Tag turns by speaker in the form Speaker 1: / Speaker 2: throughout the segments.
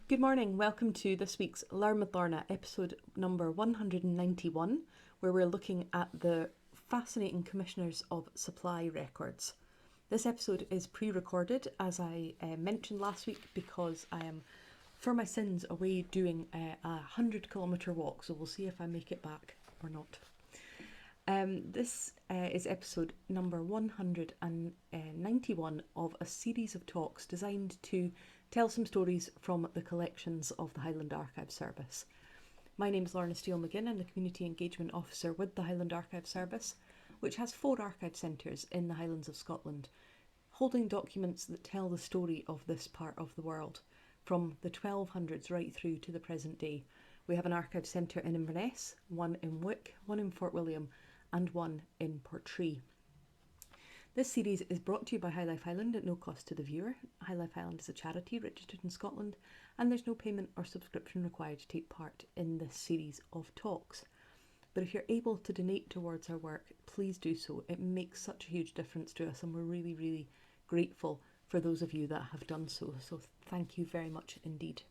Speaker 1: Good morning, welcome to this week's Learn with Lorna, episode number 191, where we're looking at the fascinating Commissioners of Supply records. This episode is pre-recorded, as I mentioned last week, because I am, for my sins, away doing a 100-kilometre walk, so we'll see if I make it back or not. This is episode number 191 of a series of talks designed to tell some stories from the collections of the Highland Archive Service. My name is Lorna McGinn. I'm the Community Engagement Officer with the Highland Archive Service, which has 4 archive centres in the Highlands of Scotland, holding documents that tell the story of this part of the world, from the 1200s right through to the present day. We have an archive centre in Inverness, one in Wick, one in Fort William, and one in Portree. This series is brought to you by High Life Highland at no cost to the viewer. High Life Highland is a charity registered in Scotland, and there's no payment or subscription required to take part in this series of talks. But if you're able to donate towards our work, please do so. It makes such a huge difference to us, and we're really, really grateful for those of you that have done so. So thank you very much indeed.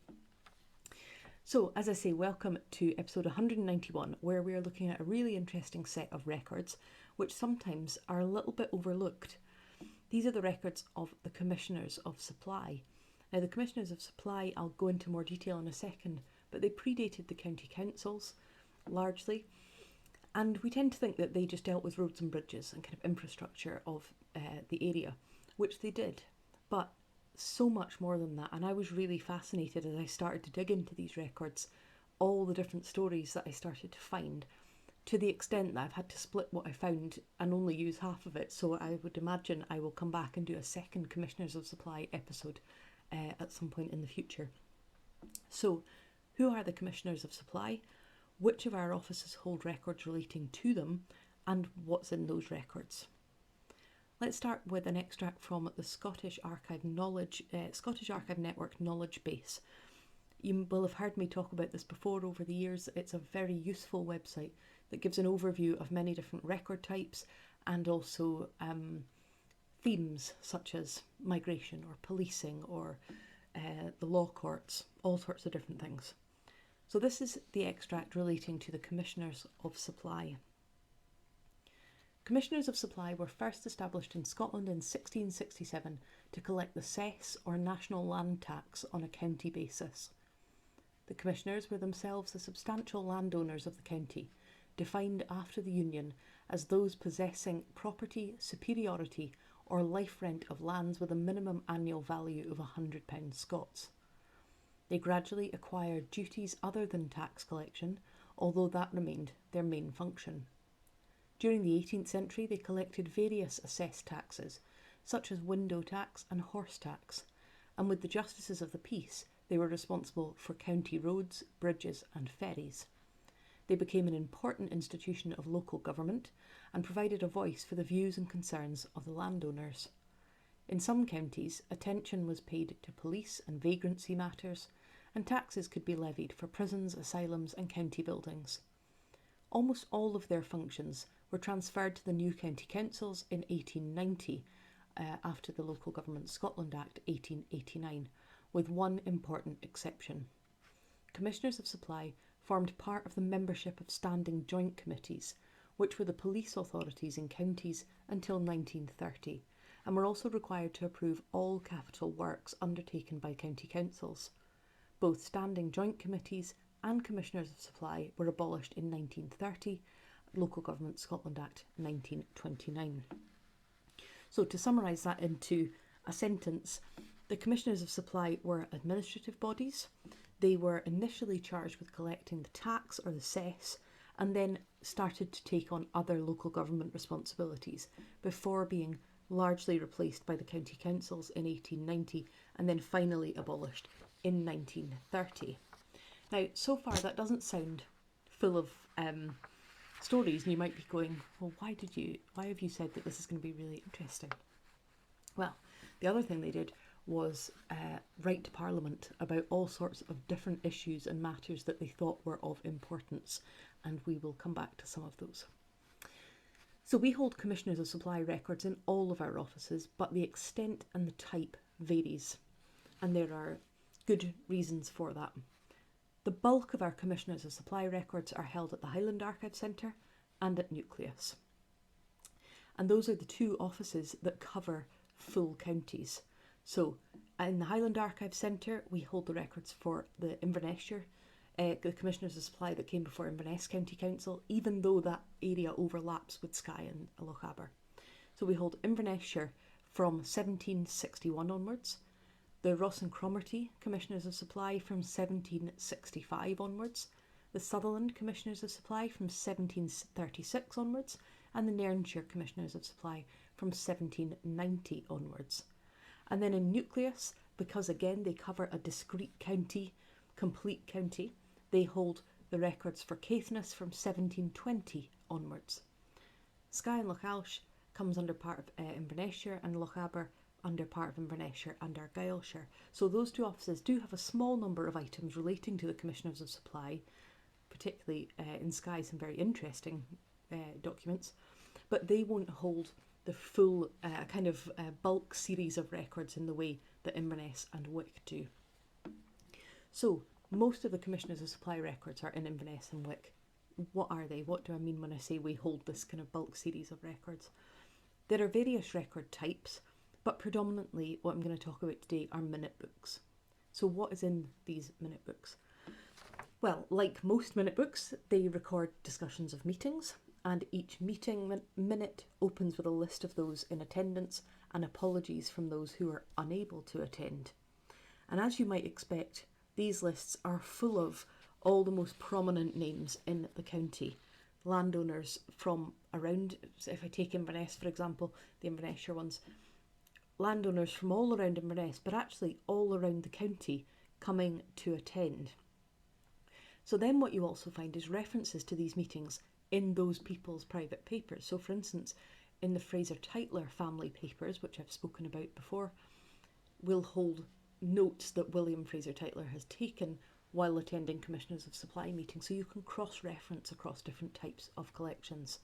Speaker 1: So, as I say, welcome to episode 191, where we are looking at a really interesting set of records, which sometimes are a little bit overlooked. These are the records of the Commissioners of Supply. Now, the Commissioners of Supply, I'll go into more detail in a second, but they predated the county councils, largely, and we tend to think that they just dealt with roads and bridges and kind of infrastructure of the area, which they did, but so much more than that. And I was really fascinated as I started to dig into these records, all the different stories that I started to find, to the extent that I've had to split what I found and only use half of it. So I would imagine I will come back and do a second Commissioners of Supply episode at some point in the future. So, who are the Commissioners of Supply? Which of our offices hold records relating to them, and what's in those records? Let's start with an extract from the Scottish Archive Network Knowledge Base. You will have heard me talk about this before over the years. It's a very useful website that gives an overview of many different record types and also themes such as migration or policing or the law courts, all sorts of different things. So this is the extract relating to the Commissioners of Supply. Commissioners of Supply were first established in Scotland in 1667 to collect the cess or national land tax on a county basis. The Commissioners were themselves the substantial landowners of the county, defined after the Union as those possessing property, superiority or life rent of lands with a minimum annual value of £100 Scots. They gradually acquired duties other than tax collection, although that remained their main function. During the 18th century, they collected various assessed taxes, such as window tax and horse tax, and with the Justices of the Peace, they were responsible for county roads, bridges and ferries. They became an important institution of local government and provided a voice for the views and concerns of the landowners. In some counties, attention was paid to police and vagrancy matters, and taxes could be levied for prisons, asylums and county buildings. Almost all of their functions were transferred to the new county councils in 1890, after the Local Government Scotland Act 1889, with one important exception. Commissioners of Supply formed part of the membership of standing joint committees, which were the police authorities in counties until 1930, and were also required to approve all capital works undertaken by county councils. Both standing joint committees and Commissioners of Supply were abolished in 1930, Local Government Scotland Act 1929. So to summarise that into a sentence, the Commissioners of Supply were administrative bodies. They were initially charged with collecting the tax or the cess, and then started to take on other local government responsibilities before being largely replaced by the county councils in 1890 and then finally abolished in 1930. Now, so far that doesn't sound full of stories, and you might be going, well, why have you said that this is going to be really interesting? Well, the other thing they did was write to Parliament about all sorts of different issues and matters that they thought were of importance, and we will come back to some of those. So we hold Commissioners of Supply records in all of our offices, but the extent and the type varies. And there are good reasons for that. The bulk of our Commissioners of Supply records are held at the Highland Archive Centre and at Nucleus. And those are the two offices that cover full counties. So in the Highland Archive Centre, we hold the records for the Inverness-shire, the Commissioners of Supply that came before Inverness County Council, even though that area overlaps with Skye and Lochaber. So we hold Inverness-shire from 1761 onwards, the Ross and Cromarty Commissioners of Supply from 1765 onwards, the Sutherland Commissioners of Supply from 1736 onwards, and the Nairnshire Commissioners of Supply from 1790 onwards. And then in Nucleus, because again they cover a discrete county, complete county, they hold the records for Caithness from 1720 onwards. Skye and Lochalsh comes under part of Inverness-shire, and Lochaber under part of Inverness-shire and Argyllshire. So those two offices do have a small number of items relating to the Commissioners of Supply, particularly in Skye some very interesting documents, but they won't hold the full bulk series of records in the way that Inverness and Wick do. So most of the Commissioners of Supply records are in Inverness and Wick. What are they? What do I mean when I say we hold this kind of bulk series of records? There are various record types, but predominantly what I'm going to talk about today are minute books. So what is in these minute books? Well, like most minute books, they record discussions of meetings, and each meeting minute opens with a list of those in attendance and apologies from those who are unable to attend. And as you might expect, these lists are full of all the most prominent names in the county. Landowners from around, so if I take Inverness for example, the Inverness-shire ones, landowners from all around Inverness, but actually all around the county coming to attend. So then what you also find is references to these meetings in those people's private papers. So for instance, in the Fraser-Tytler family papers, which I've spoken about before, will hold notes that William Fraser-Tytler has taken while attending Commissioners of Supply meetings, so you can cross-reference across different types of collections.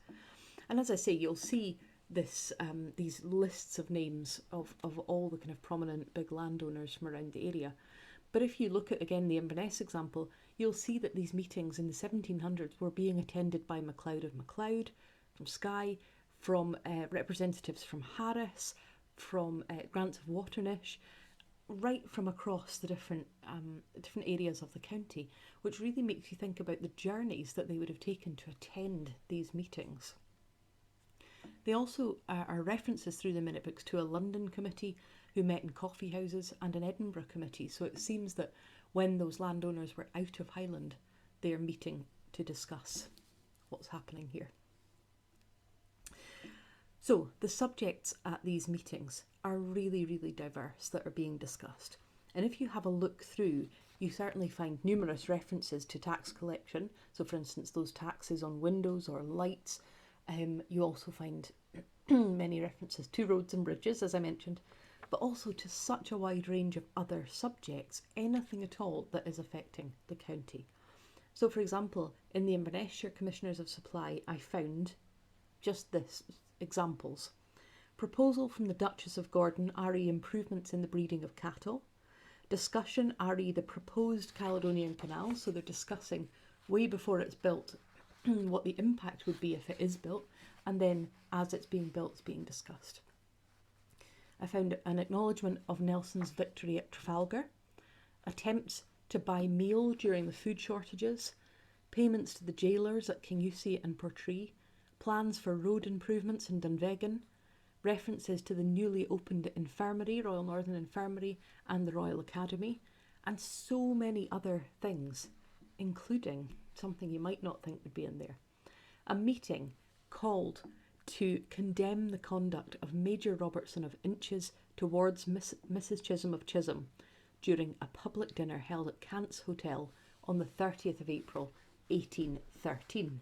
Speaker 1: And as I say, you'll see this these lists of names of all the kind of prominent big landowners from around the area. But if you look at, again, the Inverness example, you'll see that these meetings in the 1700s were being attended by MacLeod of MacLeod, from Skye, from representatives from Harris, from Grants of Waternish, right from across the different areas of the county, which really makes you think about the journeys that they would have taken to attend these meetings. They also are references through the minute books to a London committee who met in coffee houses and an Edinburgh committee, so it seems that when those landowners were out of Highland, they are meeting to discuss what's happening here. So the subjects at these meetings are really, really diverse that are being discussed. And if you have a look through, you certainly find numerous references to tax collection. So for instance, those taxes on windows or lights. You also find many references to roads and bridges, as I mentioned, but also to such a wide range of other subjects, anything at all that is affecting the county. So for example, in the Inverness-shire Commissioners of Supply, I found just this examples. Proposal from the Duchess of Gordon, re improvements in the breeding of cattle. Discussion, re the proposed Caledonian Canal, so they're discussing way before it's built what the impact would be if it is built, and then as it's being built, it's being discussed. I found an acknowledgement of Nelson's victory at Trafalgar, attempts to buy meal during the food shortages, payments to the jailers at Kingussie and Portree, plans for road improvements in Dunvegan, references to the newly opened infirmary, Royal Northern Infirmary, and the Royal Academy, and so many other things, including something you might not think would be in there. A meeting called to condemn the conduct of Major Robertson of Inches towards Mrs. Chisholm of Chisholm during a public dinner held at Cant's Hotel on the 30th of April 1813.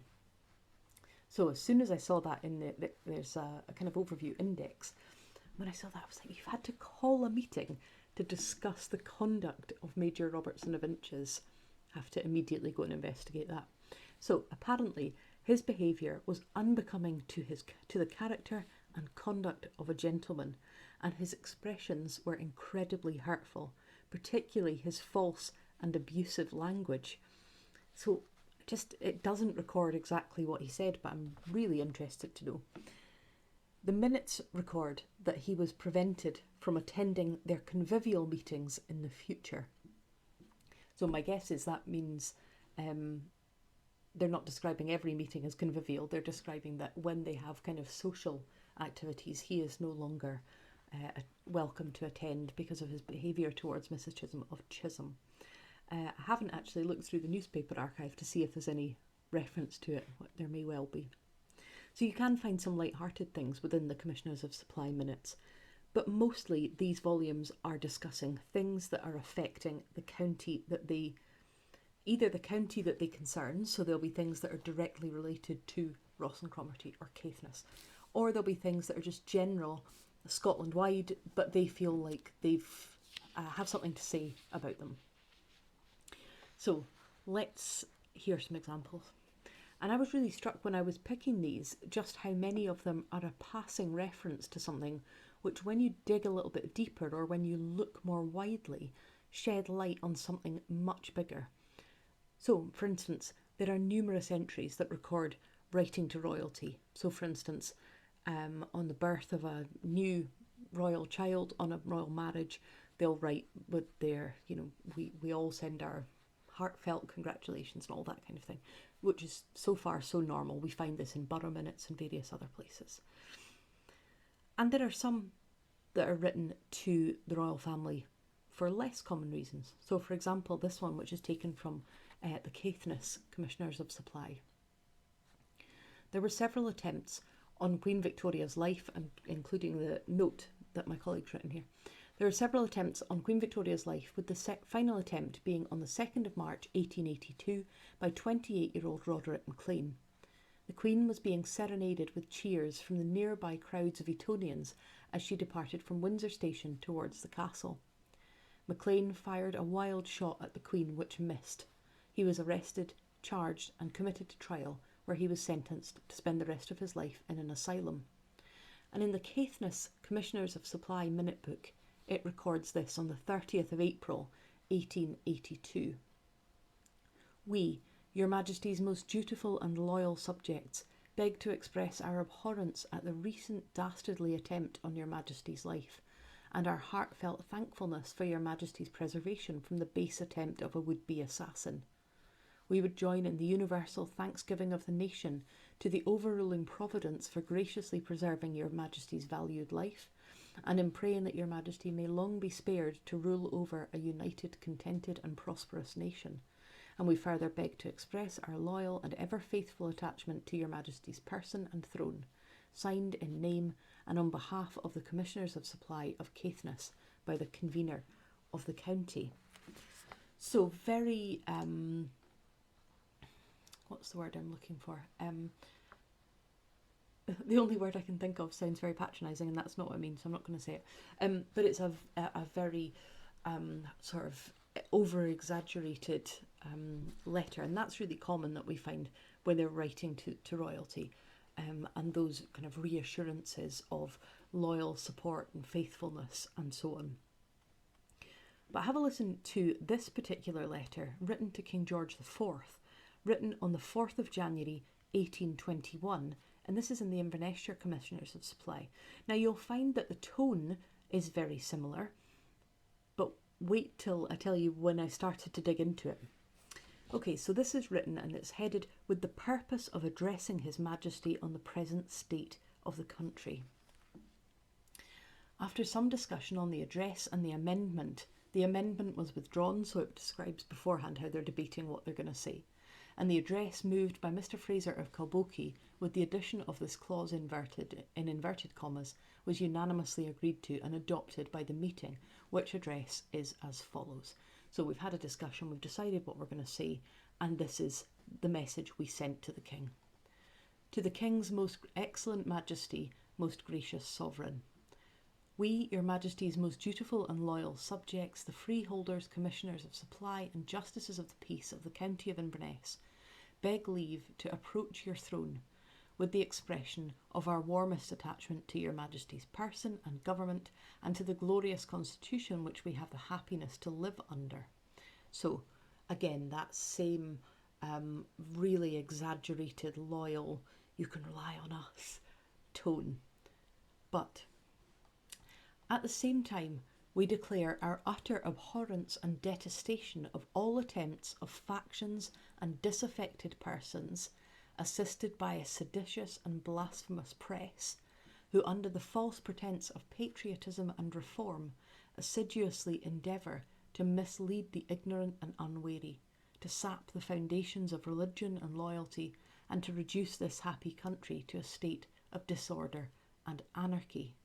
Speaker 1: So as soon as I saw that in there's a kind of overview index, when I saw that I was like, you've had to call a meeting to discuss the conduct of Major Robertson of Inches. Have to immediately go and investigate that. So apparently his behaviour was unbecoming to the character and conduct of a gentleman, and his expressions were incredibly hurtful, particularly his false and abusive language. So it doesn't record exactly what he said, but I'm really interested to know. The minutes record that he was prevented from attending their convivial meetings in the future. So my guess is that means they're not describing every meeting as convivial, they're describing that when they have kind of social activities, he is no longer welcome to attend because of his behaviour towards Mrs. Chisholm. I haven't actually looked through the newspaper archive to see if there's any reference to it. There may well be. So you can find some light-hearted things within the Commissioners of Supply minutes, but mostly these volumes are discussing things that are affecting the county that they, either the county that they concern, so there'll be things that are directly related to Ross and Cromarty or Caithness, or there'll be things that are just general Scotland-wide, but they feel like they've have something to say about them. So let's hear some examples. And I was really struck when I was picking these, just how many of them are a passing reference to something which, when you dig a little bit deeper or when you look more widely, shed light on something much bigger. So, for instance, there are numerous entries that record writing to royalty. So, for instance, on the birth of a new royal child, on a royal marriage, they'll write with their, we all send our heartfelt congratulations and all that kind of thing, which is so far so normal. We find this in borough minutes and various other places. And there are some that are written to the royal family for less common reasons. So, for example, this one, which is taken from the Caithness Commissioners of Supply. There were several attempts on Queen Victoria's life, and including the note that my colleague's written here. There were several attempts on Queen Victoria's life, with the final attempt being on the 2nd of March 1882 by 28-year-old Roderick MacLean. The Queen was being serenaded with cheers from the nearby crowds of Etonians as she departed from Windsor Station towards the castle. MacLean fired a wild shot at the Queen which missed. He was arrested, charged and committed to trial, where he was sentenced to spend the rest of his life in an asylum. And in the Caithness Commissioners of Supply Minute Book, it records this on the 30th of April, 1882. We, Your Majesty's most dutiful and loyal subjects, beg to express our abhorrence at the recent dastardly attempt on Your Majesty's life, and our heartfelt thankfulness for Your Majesty's preservation from the base attempt of a would-be assassin. We would join in the universal thanksgiving of the nation to the overruling Providence for graciously preserving Your Majesty's valued life, and in praying that Your Majesty may long be spared to rule over a united, contented and prosperous nation. And we further beg to express our loyal and ever faithful attachment to Your Majesty's person and throne, signed in name and on behalf of the Commissioners of Supply of Caithness by the convener of the county. So very, what's the word I'm looking for? The only word I can think of sounds very patronising, and that's not what I mean, so I'm not going to say it. But it's a very sort of over-exaggerated letter, and that's really common that we find when they're writing to royalty, and those kind of reassurances of loyal support and faithfulness and so on. But have a listen to this particular letter written to King George IV, written on the 4th of January 1821, and this is in the Inverness Commissioners of Supply. Now you'll find that the tone is very similar, but wait till I tell you when I started to dig into it. Okay, so this is written and it's headed with the purpose of addressing His Majesty on the present state of the country. After some discussion on the address and the amendment was withdrawn, so it describes beforehand how they're debating what they're going to say. And the address moved by Mr. Fraser of Kilbokie, with the addition of this clause in inverted commas, was unanimously agreed to and adopted by the meeting, which address is as follows. So we've had a discussion, we've decided what we're going to say, and this is the message we sent to the King. To the King's most excellent Majesty, most gracious Sovereign. We, Your Majesty's most dutiful and loyal subjects, the freeholders, commissioners of supply and justices of the peace of the county of Inverness, beg leave to approach your throne with the expression of our warmest attachment to your Majesty's person and government and to the glorious constitution which we have the happiness to live under. So again, that same really exaggerated, loyal, you can rely on us tone. But at the same time, we declare our utter abhorrence and detestation of all attempts of factions and disaffected persons, assisted by a seditious and blasphemous press, who under the false pretence of patriotism and reform assiduously endeavour to mislead the ignorant and unwary, to sap the foundations of religion and loyalty, and to reduce this happy country to a state of disorder and anarchy.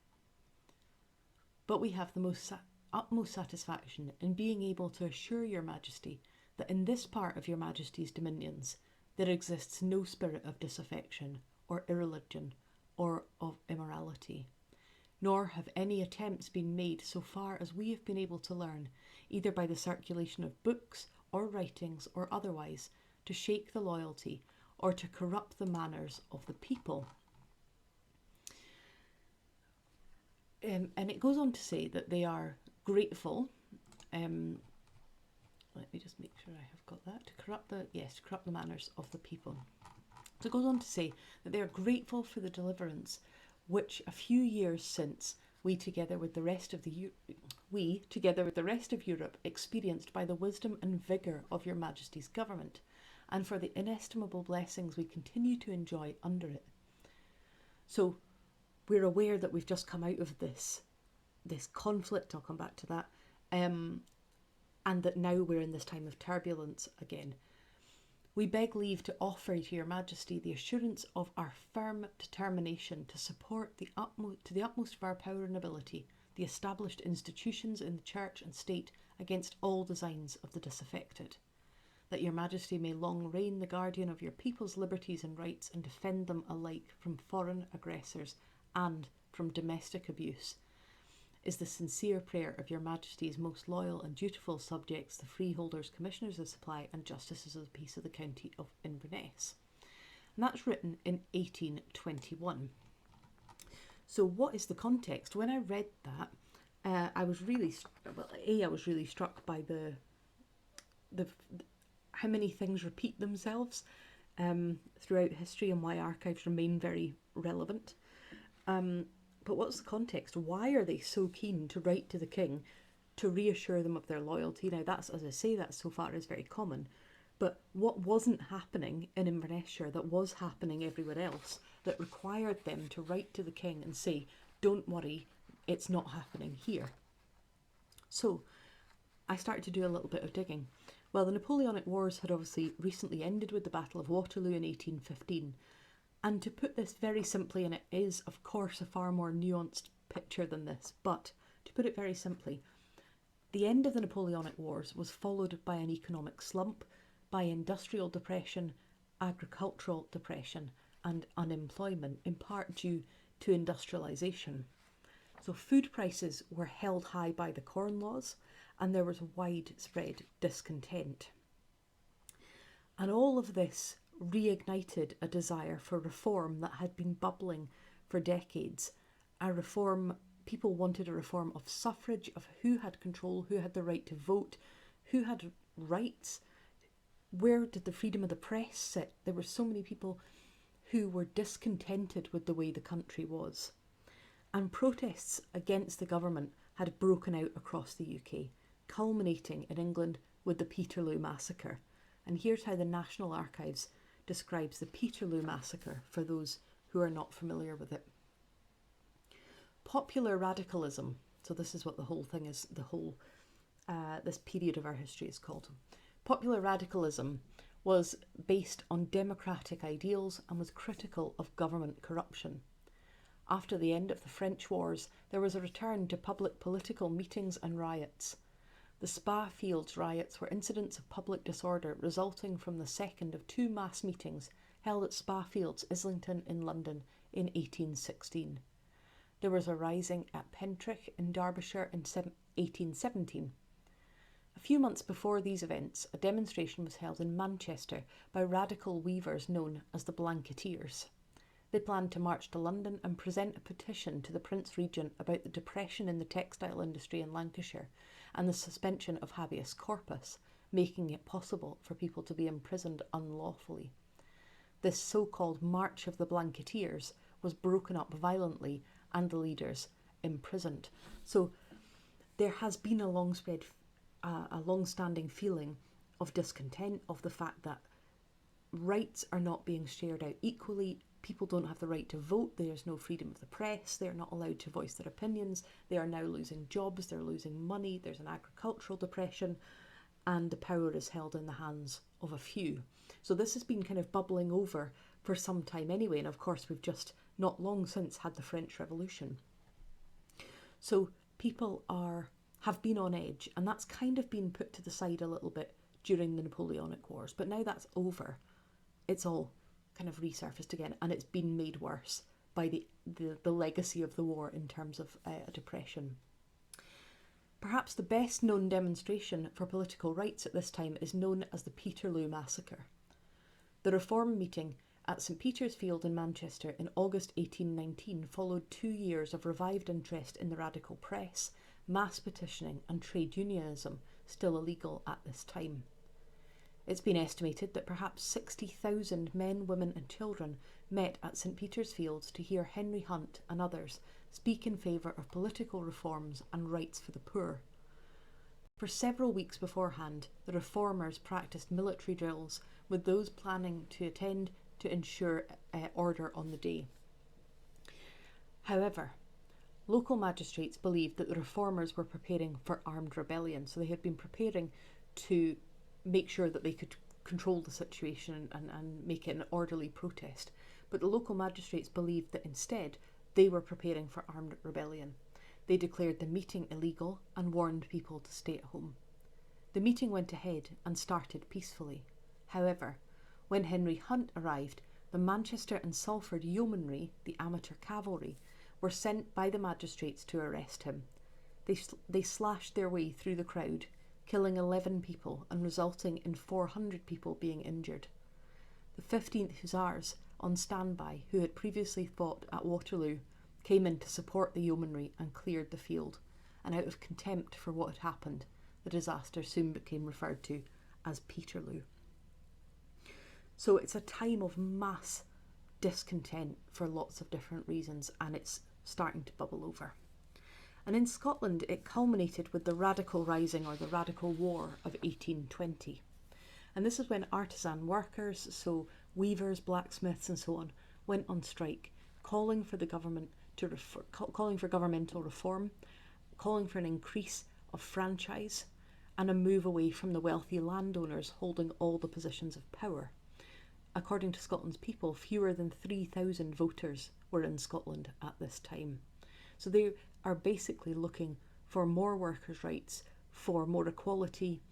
Speaker 1: But we have the utmost satisfaction in being able to assure your Majesty that in this part of your Majesty's dominions there exists no spirit of disaffection or irreligion or of immorality, nor have any attempts been made, so far as we have been able to learn, either by the circulation of books or writings or otherwise, to shake the loyalty or to corrupt the manners of the people. And it goes on to say that they are grateful. Let me just make sure I have got that. To corrupt the manners of the people. So it goes on to say that they are grateful for the deliverance which a few years since we, together with the rest of Europe, experienced by the wisdom and vigour of your Majesty's government, and for the inestimable blessings we continue to enjoy under it. So we're aware that we've just come out of this conflict, I'll come back to that, and that now we're in this time of turbulence again. We beg leave to offer to your Majesty the assurance of our firm determination to support to the utmost of our power and ability the established institutions in the Church and State against all designs of the disaffected, that your Majesty may long reign the guardian of your people's liberties and rights and defend them alike from foreign aggressors and from domestic abuse, is the sincere prayer of your Majesty's most loyal and dutiful subjects, the freeholders, commissioners of supply and justices of the peace of the county of Inverness. And that's written in 1821. So what is the context? When I read that, I was really struck by the how many things repeat themselves throughout history and why archives remain very relevant. But what's the context? Why are they so keen to write to the king to reassure them of their loyalty? Now that's, as I say, that so far is very common. But what wasn't happening in Inverness-shire that was happening everywhere else that required them to write to the king and say, don't worry, it's not happening here? So I started to do a little bit of digging. Well, the Napoleonic Wars had obviously recently ended with the Battle of Waterloo in 1815. And to put this very simply, and it is, of course, a far more nuanced picture than this, but to put it very simply, the end of the Napoleonic Wars was followed by an economic slump, by industrial depression, agricultural depression, and unemployment, in part due to industrialisation. So food prices were held high by the Corn Laws, and there was widespread discontent. And all of this reignited a desire for reform that had been bubbling for decades. People wanted a reform of suffrage, of who had control, who had the right to vote, who had rights, where did the freedom of the press sit? There were so many people who were discontented with the way the country was. And protests against the government had broken out across the UK, culminating in England with the Peterloo Massacre. And here's how the National Archives describes the Peterloo Massacre for those who are not familiar with it. Popular radicalism, so this is what the whole thing is, this period of our history is called. Popular radicalism was based on democratic ideals and was critical of government corruption. After the end of the French wars, there was a return to public political meetings and riots. The Spa Fields riots were incidents of public disorder resulting from the second of two mass meetings held at Spa Fields, Islington in London in 1816. There was a rising at Pentrich in Derbyshire in 1817. A few months before these events, a demonstration was held in Manchester by radical weavers known as the Blanketeers. They planned to march to London and present a petition to the Prince Regent about the depression in the textile industry in Lancashire and the suspension of habeas corpus, making it possible for people to be imprisoned unlawfully. This so-called March of the Blanketeers was broken up violently and the leaders imprisoned. So there has been a long-standing feeling of discontent, of the fact that rights are not being shared out equally. People don't have the right to vote. There's no freedom of the press. They're not allowed to voice their opinions. They are now losing jobs. They're losing money. There's an agricultural depression, and the power is held in the hands of a few. So this has been kind of bubbling over for some time anyway. And of course, we've just not long since had the French Revolution. So people have been on edge, and that's kind of been put to the side a little bit during the Napoleonic Wars. But now that's over, it's all kind of resurfaced again, and it's been made worse by the legacy of the war in terms of depression. Perhaps the best known demonstration for political rights at this time is known as the Peterloo Massacre. The Reform meeting at St Peter's Field in Manchester in August 1819 followed 2 years of revived interest in the radical press, mass petitioning and trade unionism, still illegal at this time. It's been estimated that perhaps 60,000 men, women and children met at St Peter's Fields to hear Henry Hunt and others speak in favour of political reforms and rights for the poor. For several weeks beforehand, the reformers practised military drills with those planning to attend to ensure order on the day. However, local magistrates believed that the reformers were preparing for armed rebellion, so they had been preparing to make sure that they could control the situation and make it an orderly protest. But the local magistrates believed that instead they were preparing for armed rebellion. They declared the meeting illegal and warned people to stay at home. The meeting went ahead and started peacefully. However, when Henry Hunt arrived, the Manchester and Salford Yeomanry, the amateur cavalry, were sent by the magistrates to arrest him. They slashed their way through the crowd, killing 11 people and resulting in 400 people being injured. The 15th Hussars, on standby, who had previously fought at Waterloo, came in to support the yeomanry and cleared the field, and out of contempt for what had happened, the disaster soon became referred to as Peterloo. So it's a time of mass discontent for lots of different reasons, and it's starting to bubble over. And in Scotland, it culminated with the Radical Rising or the Radical War of 1820. And this is when artisan workers, so weavers, blacksmiths and so on, went on strike, calling for the government calling for governmental reform, calling for an increase of franchise and a move away from the wealthy landowners holding all the positions of power. According to Scotland's People, fewer than 3,000 voters were in Scotland at this time. So they are basically looking for more workers' rights, for more equality,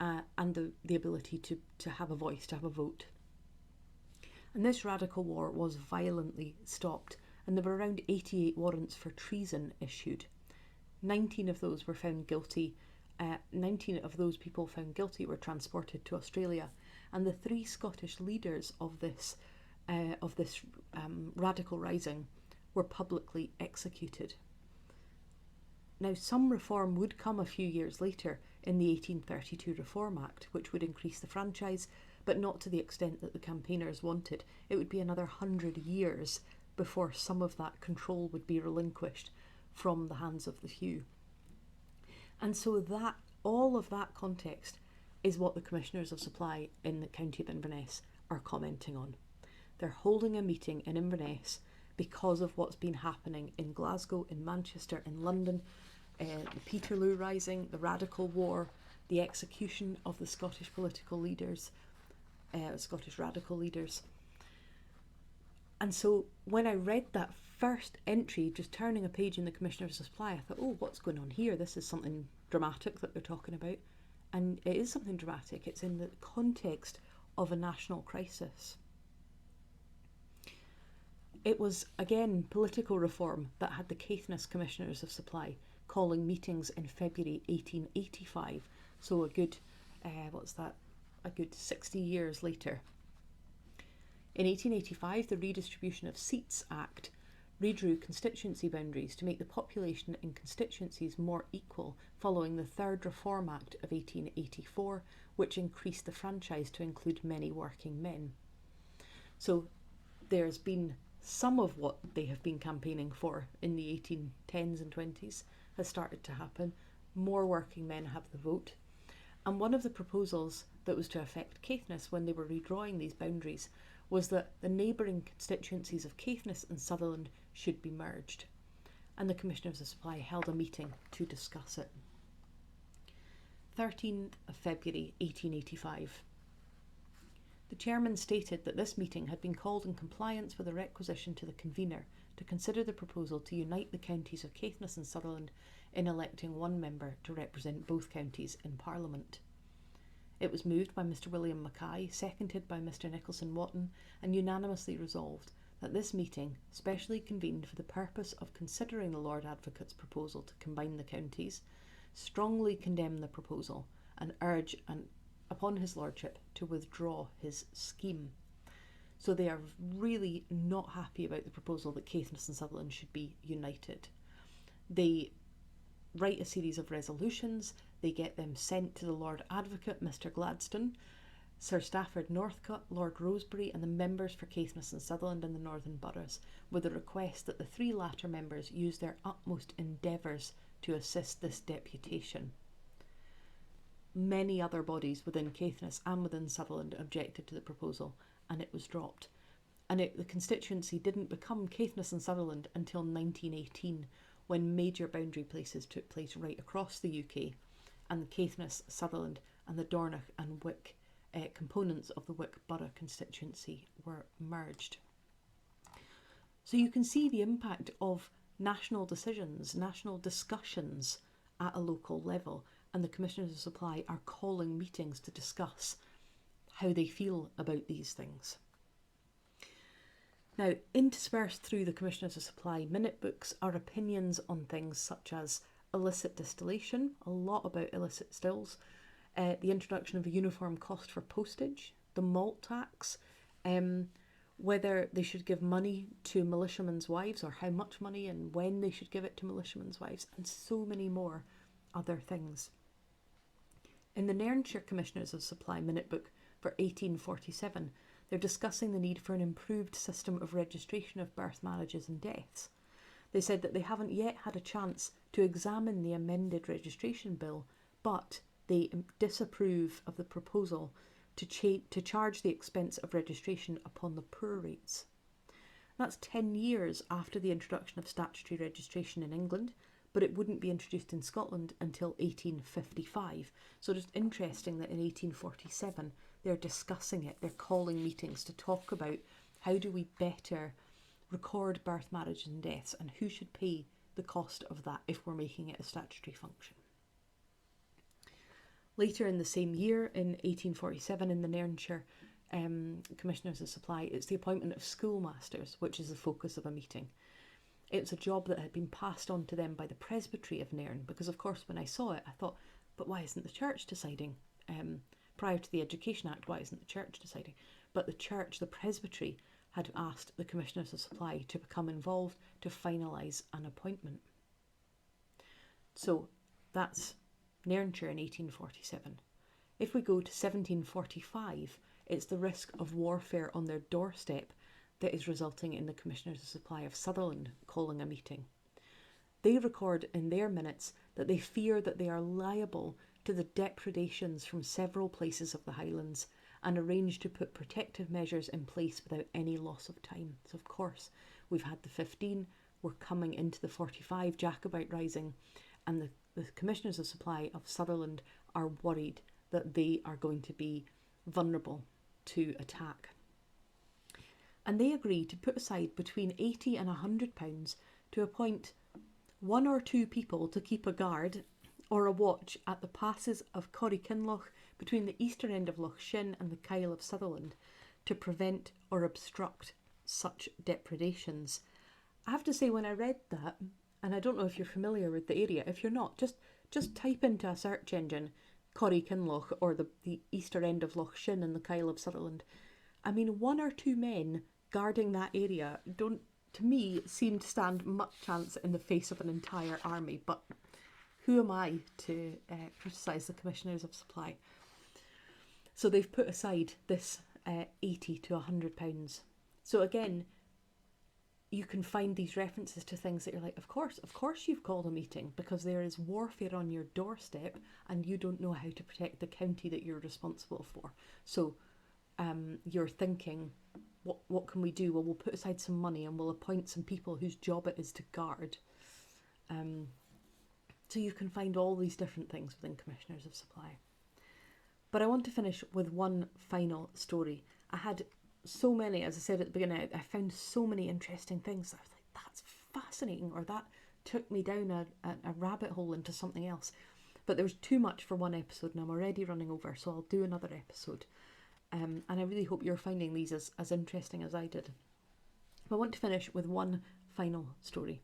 Speaker 1: and the ability to have a voice, to have a vote. And this radical war was violently stopped, and there were around 88 warrants for treason issued. 19 of those were found guilty. 19 of those people found guilty were transported to Australia, and the 3 Scottish leaders of this radical rising were publicly executed. Now, some reform would come a few years later in the 1832 Reform Act, which would increase the franchise, but not to the extent that the campaigners wanted. It would be another 100 years before some of that control would be relinquished from the hands of the few. And so that all of that context is what the Commissioners of Supply in the County of Inverness are commenting on. They're holding a meeting in Inverness because of what's been happening in Glasgow, in Manchester, in London, the Peterloo Rising, the Radical War, the execution of the Scottish political leaders, Scottish radical leaders. And so when I read that first entry, just turning a page in the Commissioners of Supply, I thought, oh, what's going on here? This is something dramatic that they're talking about. And it is something dramatic. It's in the context of a national crisis. It was, again, political reform that had the Caithness Commissioners of Supply calling meetings in February 1885. So a good 60 years later. In 1885, the Redistribution of Seats Act redrew constituency boundaries to make the population in constituencies more equal following the Third Reform Act of 1884, which increased the franchise to include many working men. So there's been some of what they have been campaigning for in the 1810s and 20s has started to happen. More working men have the vote. And one of the proposals that was to affect Caithness when they were redrawing these boundaries was that the neighbouring constituencies of Caithness and Sutherland should be merged. And the Commissioners of Supply held a meeting to discuss it. 13th of February 1885. The chairman stated that this meeting had been called in compliance with a requisition to the convener to consider the proposal to unite the counties of Caithness and Sutherland in electing one member to represent both counties in Parliament. It was moved by Mr. William Mackay, seconded by Mr. Nicholson Wotton, and unanimously resolved that this meeting, specially convened for the purpose of considering the Lord Advocate's proposal to combine the counties, strongly condemn the proposal and urge upon his lordship to withdraw his scheme. So they are really not happy about the proposal that Caithness and Sutherland should be united. They write a series of resolutions, they get them sent to the Lord Advocate, Mr. Gladstone, Sir Stafford Northcote, Lord Rosebery, and the members for Caithness and Sutherland and the northern boroughs, with a request that the three latter members use their utmost endeavours to assist this deputation. Many other bodies within Caithness and within Sutherland objected to the proposal, and it was dropped. And the constituency didn't become Caithness and Sutherland until 1918, when major boundary places took place right across the UK, and Caithness, Sutherland, and the Dornoch and Wick components of the Wick Borough constituency were merged. So you can see the impact of national decisions, national discussions at a local level, and the Commissioners of Supply are calling meetings to discuss how they feel about these things. Now, interspersed through the Commissioners of Supply minute books are opinions on things such as illicit distillation, a lot about illicit stills, the introduction of a uniform cost for postage, the malt tax, whether they should give money to militiamen's wives or how much money and when they should give it to militiamen's wives, and so many more other things. In the Nairnshire Commissioners of Supply minute book for 1847, they're discussing the need for an improved system of registration of birth, marriages and deaths. They said that they haven't yet had a chance to examine the amended registration bill, but they disapprove of the proposal to charge the expense of registration upon the poor rates. That's 10 years after the introduction of statutory registration in England, but it wouldn't be introduced in Scotland until 1855. So just interesting that in 1847 they're discussing it, they're calling meetings to talk about how do we better record birth, marriage and deaths, and who should pay the cost of that if we're making it a statutory function. Later in the same year, in 1847, in the Nairnshire Commissioners of Supply, it's the appointment of schoolmasters, which is the focus of a meeting. It's a job that had been passed on to them by the Presbytery of Nairn, because of course when I saw it I thought, but why isn't the church deciding? Prior to the Education Act, why isn't the church deciding? But the church, the Presbytery, had asked the Commissioners of Supply to become involved to finalise an appointment. So that's Nairnshire in 1847. If we go to 1745, it's the risk of warfare on their doorstep that is resulting in the Commissioners of Supply of Sutherland calling a meeting. They record in their minutes that they fear that they are liable to the depredations from several places of the Highlands and arrange to put protective measures in place without any loss of time. So of course, we've had the 15, we're coming into the 45 Jacobite Rising, and the Commissioners of Supply of Sutherland are worried that they are going to be vulnerable to attack. And they agree to put aside between £80 and £100 to appoint 1 or 2 people to keep a guard or a watch at the passes of Corrykinloch between the eastern end of Loch Shin and the Kyle of Sutherland to prevent or obstruct such depredations. I have to say, when I read that, and I don't know if you're familiar with the area, if you're not, just type into a search engine Corrykinloch or the eastern end of Loch Shin and the Kyle of Sutherland, I mean, one or two men guarding that area don't, to me, seem to stand much chance in the face of an entire army. But who am I to criticise the Commissioners of Supply? So they've put aside this £80 to £100. So again, you can find these references to things that you're like, of course you've called a meeting, because there is warfare on your doorstep and you don't know how to protect the county that you're responsible for. So you're thinking, what can we do? Well, we'll put aside some money and we'll appoint some people whose job it is to guard. So you can find all these different things within Commissioners of Supply. But I want to finish with one final story. I had so many, as I said at the beginning, I found so many interesting things. I was like, that's fascinating, or that took me down a rabbit hole into something else. But there was too much for one episode and I'm already running over, so I'll do another episode. And I really hope you're finding these as interesting as I did. But I want to finish with one final story.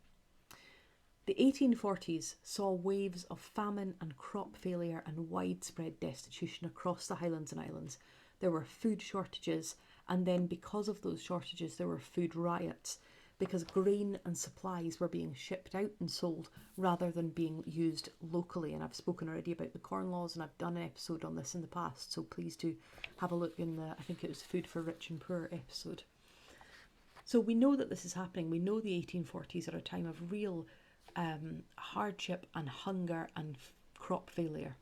Speaker 1: The 1840s saw waves of famine and crop failure and widespread destitution across the Highlands and Islands. There were food shortages, and then because of those shortages there were food riots, because grain and supplies were being shipped out and sold rather than being used locally. And I've spoken already about the Corn Laws, and I've done an episode on this in the past, so please do have a look in the, I think it was Food for Rich and Poor episode. So we know that this is happening. We know the 1840s are a time of real hardship and hunger and crop failure.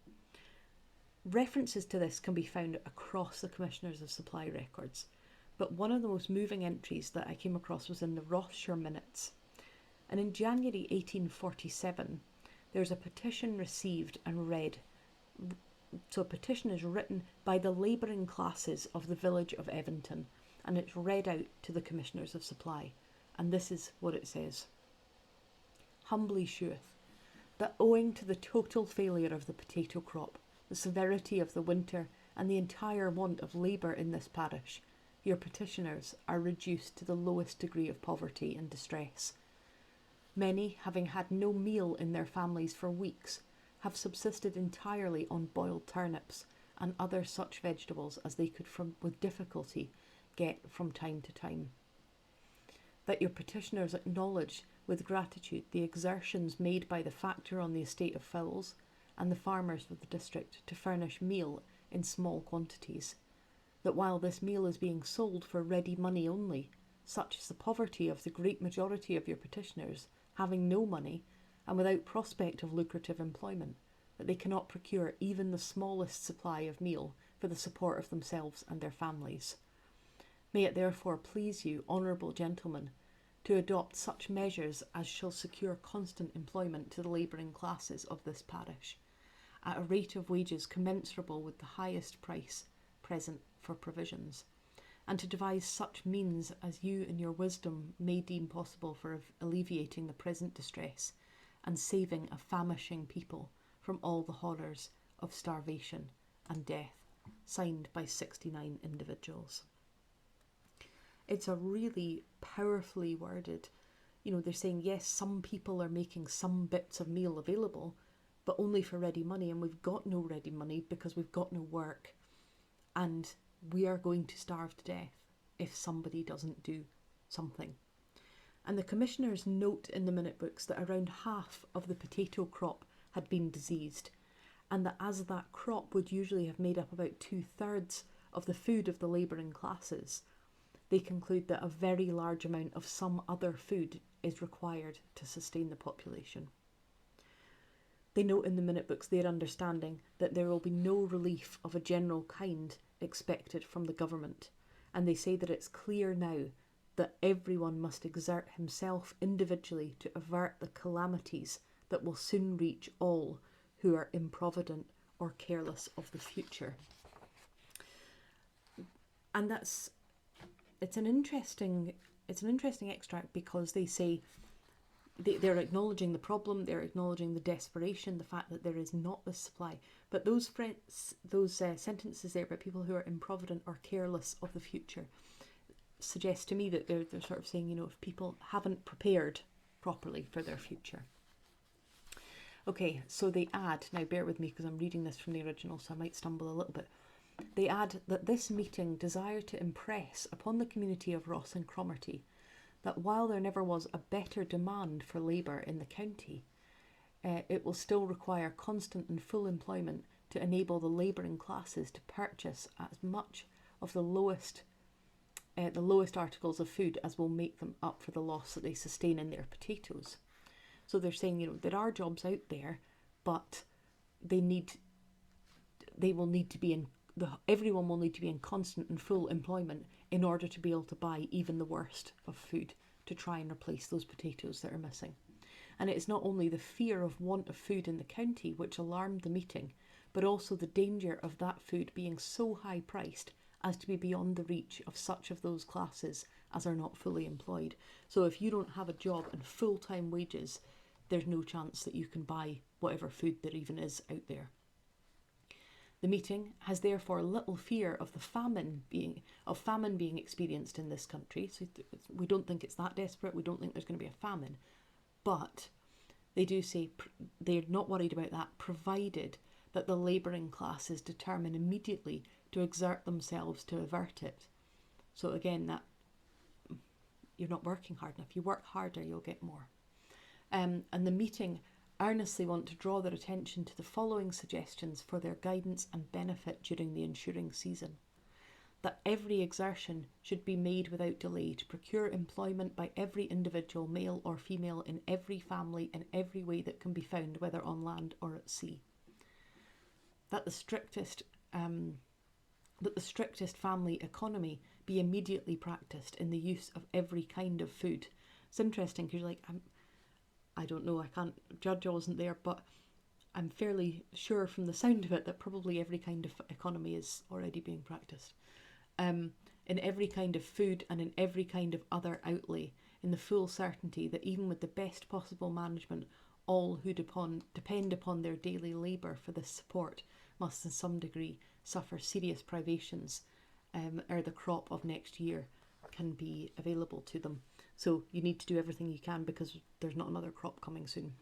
Speaker 1: References to this can be found across the Commissioners of Supply records, but one of the most moving entries that I came across was in the Rothshire Minutes. And in January 1847, there's a petition received and read. So a petition is written by the labouring classes of the village of Eventon, and it's read out to the Commissioners of Supply. And this is what it says. Humbly sheweth that owing to the total failure of the potato crop, the severity of the winter, and the entire want of labour in this parish, your petitioners are reduced to the lowest degree of poverty and distress. Many, having had no meal in their families for weeks, have subsisted entirely on boiled turnips and other such vegetables as they could with difficulty get from time to time. That your petitioners acknowledge with gratitude the exertions made by the factor on the estate of fowls and the farmers of the district to furnish meal in small quantities, that while this meal is being sold for ready money only, such is the poverty of the great majority of your petitioners, having no money and without prospect of lucrative employment, that they cannot procure even the smallest supply of meal for the support of themselves and their families. May it therefore please you, honourable gentlemen, to adopt such measures as shall secure constant employment to the labouring classes of this parish, at a rate of wages commensurable with the highest price present for provisions, and to devise such means as you in your wisdom may deem possible for alleviating the present distress and saving a famishing people from all the horrors of starvation and death, signed by 69 individuals. It's a really powerfully worded, they're saying, yes, some people are making some bits of meal available, but only for ready money, and we've got no ready money because we've got no work, and we are going to starve to death if somebody doesn't do something. And the commissioners note in the minute books that around half of the potato crop had been diseased, and that as that crop would usually have made up about 2/3 of the food of the labouring classes, they conclude that a very large amount of some other food is required to sustain the population. They note in the minute books their understanding that there will be no relief of a general kind expected from the government, and they say that it's clear now that everyone must exert himself individually to avert the calamities that will soon reach all who are improvident or careless of the future. And it's an interesting extract, because they say they're acknowledging the problem, they're acknowledging the desperation, the fact that there is not this supply. But those sentences there about people who are improvident or careless of the future suggest to me that they're sort of saying, if people haven't prepared properly for their future. Okay, so they add, now bear with me because I'm reading this from the original, so I might stumble a little bit. They add that this meeting desired to impress upon the community of Ross and Cromarty that while there never was a better demand for labour in the county, it will still require constant and full employment to enable the labouring classes to purchase as much of the lowest articles of food as will make them up for the loss that they sustain in their potatoes. So they're saying, there are jobs out there, but everyone will need to be in constant and full employment in order to be able to buy even the worst of food to try and replace those potatoes that are missing. And it is not only the fear of want of food in the county which alarmed the meeting, but also the danger of that food being so high priced as to be beyond the reach of such of those classes as are not fully employed. So if you don't have a job and full-time wages, there's no chance that you can buy whatever food there even is out there. The meeting has therefore little fear of famine being experienced in this country. So we don't think it's that desperate. We don't think there's going to be a famine. But they do say they're not worried about that, provided that the labouring classes determine immediately to exert themselves to avert it. So again, that you're not working hard enough. You work harder, you'll get more. And the meeting earnestly want to draw their attention to the following suggestions for their guidance and benefit during the ensuing season. That every exertion should be made without delay to procure employment by every individual, male or female, in every family in every way that can be found, whether on land or at sea. That the strictest family economy be immediately practised in the use of every kind of food. It's interesting because you're like, I don't know, I can't judge, I wasn't there, but I'm fairly sure from the sound of it that probably every kind of economy is already being practised. In every kind of food and in every kind of other outlay, in the full certainty that even with the best possible management, all who depend upon their daily labour for this support must in some degree suffer serious privations, ere the crop of next year can be available to them. So you need to do everything you can because there's not another crop coming soon.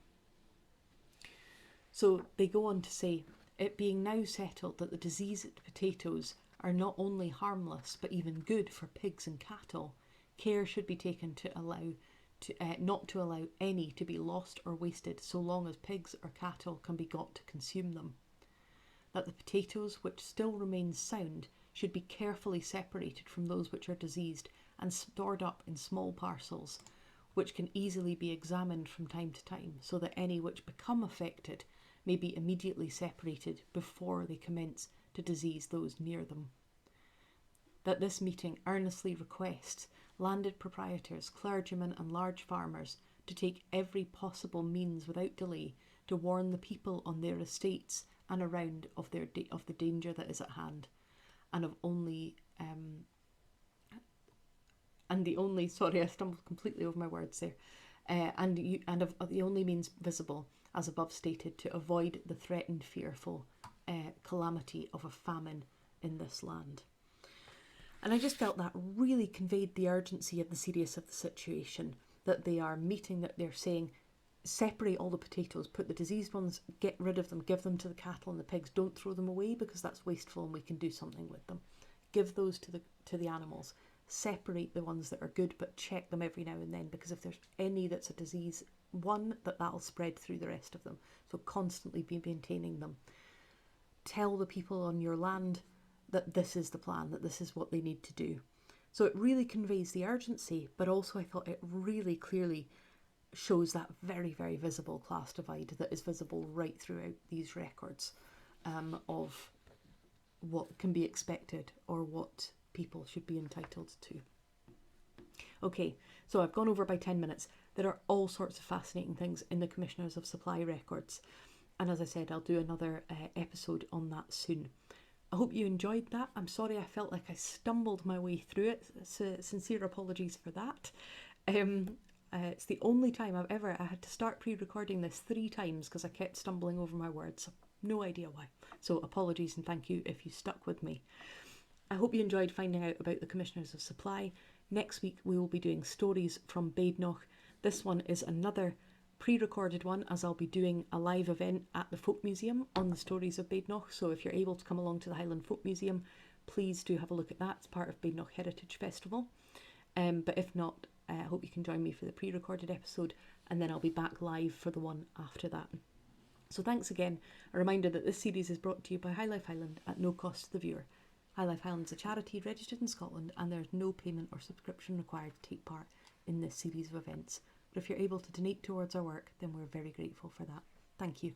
Speaker 1: So they go on to say, it being now settled that the diseased potatoes are not only harmless but even good for pigs and cattle, care should be taken not to allow any to be lost or wasted so long as pigs or cattle can be got to consume them. That the potatoes which still remain sound should be carefully separated from those which are diseased and stored up in small parcels, which can easily be examined from time to time, so that any which become affected may be immediately separated before they commence to disease those near them. That this meeting earnestly requests landed proprietors, clergymen and large farmers to take every possible means without delay to warn the people on their estates and around of the danger that is at hand, and of only sorry, I stumbled completely over my words there, and of the only means visible, as above stated, to avoid the threatened fearful calamity of a famine in this land. And I just felt that really conveyed the urgency of the seriousness of the situation, that they are meeting, that they're saying, separate all the potatoes, put the diseased ones, get rid of them, give them to the cattle and the pigs, don't throw them away because that's wasteful and we can do something with them. Give those to the animals. Separate the ones that are good, but check them every now and then, because if there's any that's a disease, that'll spread through the rest of them. So constantly be maintaining them. Tell the people on your land that this is the plan, that this is what they need to do. So it really conveys the urgency, but also I thought it really clearly shows that very, very visible class divide that is visible right throughout these records of what can be expected or what people should be entitled to. Okay, so I've gone over by 10 minutes. There are all sorts of fascinating things in the Commissioners of Supply records. And as I said, I'll do another episode on that soon. I hope you enjoyed that. I'm sorry I felt like I stumbled my way through it. So sincere apologies for that. It's the only time I had to start pre-recording this 3 times because I kept stumbling over my words. No idea why. So apologies and thank you if you stuck with me. I hope you enjoyed finding out about the Commissioners of Supply. Next week we will be doing stories from Badenoch. This one is another pre-recorded one, as I'll be doing a live event at the Folk Museum on the stories of Badenoch. So if you're able to come along to the Highland Folk Museum, please do have a look at that. It's part of Badenoch Heritage Festival. But if not, I hope you can join me for the pre-recorded episode, and then I'll be back live for the one after that. So thanks again. A reminder that this series is brought to you by High Life Highland at no cost to the viewer. High Life Highland is a charity registered in Scotland, and there is no payment or subscription required to take part in this series of events. But if you're able to donate towards our work, then we're very grateful for that. Thank you.